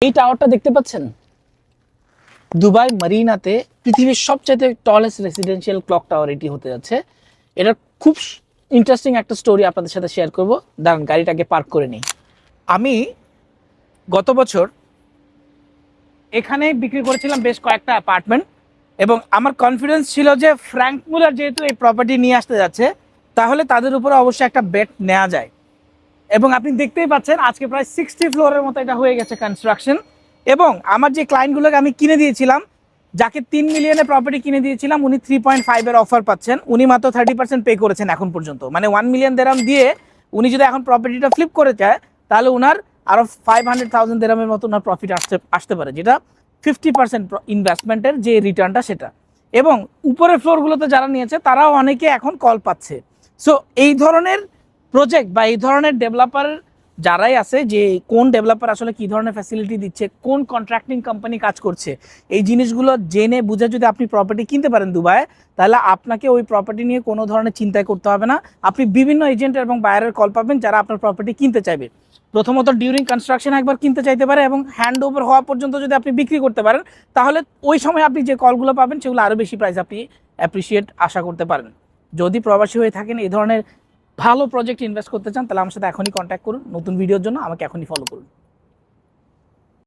এই টাওয়ারটা দেখতে পাচ্ছেন, দুবাই মারিনাতে পৃথিবীর সবচেয়ে টলেস্ট রেসিডেন্সিয়াল ক্লক টাওয়ার এটি হতে যাচ্ছে। এটা খুব ইন্টারেস্টিং একটা স্টোরি আপনাদের সাথে শেয়ার করব। দাঁড়ান গাড়িটাকে পার্ক করে নিই। আমি গত বছর এখানে বিক্রি করেছিলাম বেশ কয়েকটা অ্যাপার্টমেন্ট, এবং আমার কনফিডেন্স ছিল যে ফ্র্যাঙ্ক মুলার যেহেতু এই প্রপার্টি নিয়ে আসতে যাচ্ছে, তাহলে তাদের উপরে অবশ্যই একটা বেট নেওয়া যায়। এবং আপনি দেখতেই পাচ্ছেন আজকে প্রায় 60 ফ্লোরের মতো এটা হয়ে গেছে কনস্ট্রাকশন। এবং আমার যে ক্লায়েন্টগুলোকে আমি কিনে দিয়েছিলাম, যাকে 3 মিলিয়নে প্রপার্টি কিনে দিয়েছিলাম, উনি 3.5 অফার পাচ্ছেন। উনি মাত্র 30% পে করেছেন এখন পর্যন্ত। মানে 1 মিলিয়ন দেরাম দিয়ে উনি যদি এখন প্রপার্টিটা ফ্লিপ করে যায়, তাহলে ওনার আরও 500,000 দেরামের মতো ওনার প্রফিট আসতে পারে, যেটা 50% ইনভেস্টমেন্টের যে রিটার্নটা সেটা। এবং উপরের ফ্লোরগুলোতে যারা নিয়েছে তারাও অনেকে এখন কল পাচ্ছে। সো এই ধরনের প্রজেক্ট বা এই ধরনের ডেভেলপার যারাই আছে, যে কোন ডেভেলপার আসলে কী ধরনের ফ্যাসিলিটি দিচ্ছে, কোন কন্ট্রাক্টিং কোম্পানি কাজ করছে, এই জিনিসগুলো জেনে বুঝে যদি আপনি প্রপার্টি কিনতে পারেন দুবাইয়ে, তাহলে আপনাকে ওই প্রপার্টি নিয়ে কোনো ধরনের চিন্তাই করতে হবে না। আপনি বিভিন্ন এজেন্ট এবং বায়ারের কল পাবেন যারা আপনার প্রপার্টি কিনতে চাইবে। প্রথমত ডিউরিং কনস্ট্রাকশন একবার কিনতে চাইতে পারে, এবং হ্যান্ড ওভার হওয়া পর্যন্ত যদি আপনি বিক্রি করতে পারেন, তাহলে ওই সময় আপনি যে কলগুলো পাবেন সেগুলো আরও বেশি প্রাইস আপনি অ্যাপ্রিসিয়েট আশা করতে পারেন। যদি প্রবাসী হয়ে থাকেন, এই ধরনের ভালো প্রজেক্ট ইনভেস্ট করতে চান, তাহলে আমার সাথে এখনই কন্ট্যাক্ট করুন। নতুন ভিডিওর জন্য আমাকে এখনই ফলো করুন।